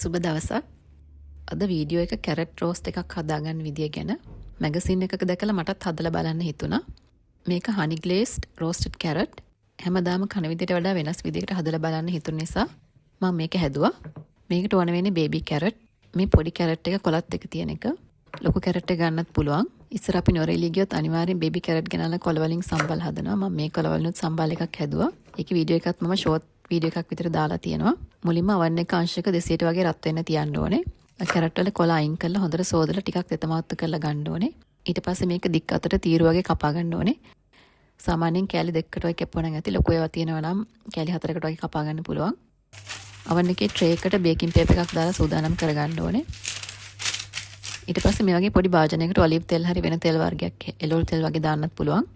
සුබ දවසක්. අද වීඩියෝ එක කැරට් රෝස්ට් එකක් හදාගන්න විදිය ගැන මැගසින් එකක දැකලා මටත් හදලා බලන්න හිතුණා. මේක honey glazed roasted carrot. හැමදාම කන විදියට වඩා වෙනස් විදියකට හදලා බලන්න හිතුන නිසා මම මේක හැදුවා. මේකට ඕන වෙන්නේ baby carrot. මේ පොඩි carrot එක කොලත් එක තියෙන එක. ලොකු carrot එක ගන්නත් පුළුවන්. ඉස්සර අපි නොරෙලි ගියොත් අනිවාර්යෙන් baby carrot ගෙනල්ලා කොළ වලින් සම්බල් හදනවා. මම මේ කොළ වලිනුත් සම්බල් එකක් හැදුවා. ඒකේ වීඩියෝ එකත් මම ෂෝට් වීඩියෝ එකක් විතර දාලා තියෙනවා. මුලින්ම අවන් එක අංශයක 200ට වගේ රත් වෙන්න තියන්න ඕනේ. කැරට් වල කොළ අයින් කරලා හොඳට සෝදලා ටිකක් තෙතමාත්තු කරලා ගන්න ඕනේ. ඊට පස්සේ මේක දික් අතට තීරු වගේ කපා ගන්න ඕනේ. සාමාන්‍යයෙන් කෑලි දෙකකට වගේ කැපුවා නම් ඇති. ලොකු ඒවා තියෙනවා නම් කෑලි 4කට වගේ කපා ගන්න පුළුවන්. අවන් එකේ ට්‍රේ එකට බේකින් පේපර් එකක් දාලා සූදානම් කරගන්න ඕනේ. ඊට පස්සේ මේ වගේ පොඩි භාජනයකට ඔලිව් තෙල් හරි වෙන තෙල් වර්ගයක් එළවලු තෙල් වගේ දාන්නත් පුළුවන්.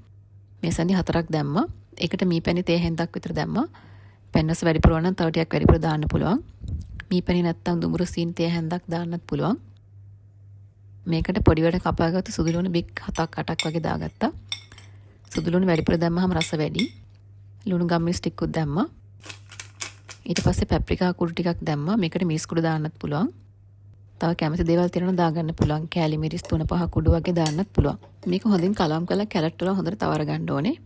මේ සඳි 4ක් දැම්මා. ඒකට මීපැණි තේ හැන්දක් විතර දැම්මා. පැන්නස වැඩිපුර නම් තව ටිකක් වැඩිපුර දාන්න පුළුවන්. මීපැණි නැත්තම් දුඹුරු සීන් තේ හැන්දක් දාන්නත් පුළුවන්. මේකට පොඩි වැඩ කපාගත්තු සුදු ලුණු බික් 7ක් 8ක් වගේ දාගත්තා. සුදු ලුණු වැඩිපුර දැම්මහම රස වැඩි. ලුණු ගම්මිස් ටිකක් දැම්මා. ඊට පස්සේ පැප්‍රිකා කුඩු ටිකක් දැම්මා. මේකට මිරිස් කුඩු දාන්නත් පුළුවන්. තව කැමති දේවල් තියෙනවා දාගන්න පුළුවන්. කෑලි මිරිස් 3-5 කුඩු වගේ දාන්නත් පුළුවන්. මේක හොඳින් කලවම් කරලා කැරට් වල හොඳට තවර ගන්න ඕනේ.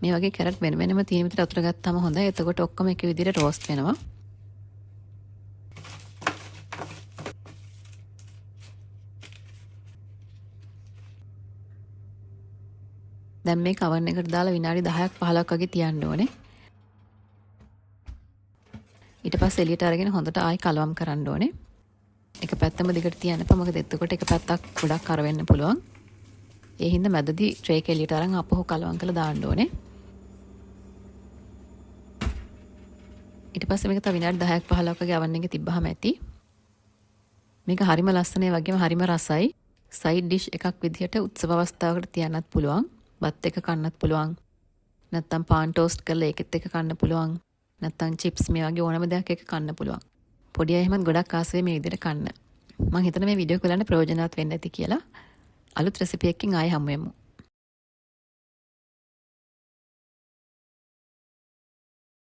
මේ වගේ කැරට් වෙන වෙනම තියෙන විදිහට අතුර ගත්තාම හොඳයි. එතකොට ඔක්කොම එක විදිහට රෝස්ට් වෙනවා. දැන් මේක oven එකට දාලා විනාඩි 10ක් 15ක් වගේ තියන්න ඕනේ. ඊට පස්සේ එළියට අරගෙන හොඳට ආයි කලවම් කරන්න ඕනේ. එක පැත්තම දිගට තියන්න එපා. මොකද එතකොට එක පැත්තක් ගොඩක් කර වෙන්න පුළුවන්. ඒ හින්දා මැදදී ට්‍රේ එක එළියට අරන් අපහු කලවම් කරලා දාන්න ඕනේ. ඊට පස්සේ මේක තව විනාඩි 10ක් 15ක් වගේ oven එකේ තිබ්බහම ඇති. මේක හරිම ලස්සනයි වගේම හරිම රසයි. සයිඩ් ඩිෂ් එකක් විදිහට උත්සව අවස්ථාවකට තියන්නත් පුළුවන්. බත් එක කන්නත් පුළුවන්. නැත්තම් පාන් ටෝස්ට් කරලා ඒකෙත් එක කන්න පුළුවන්. නැත්තම් චිප්ස් මේ වගේ ඕනම දෙයක් එක කන්න පුළුවන්. පොඩි අය එහෙමත් ගොඩක් ආසයි මේ විදිහට කන්න. මම හිතන මේ වීඩියෝ එක බලන්න ප්‍රයෝජනවත් වෙන්න ඇති කියලා. අලුත් රෙසිපි එකකින් ආයෙ හමු වෙමු.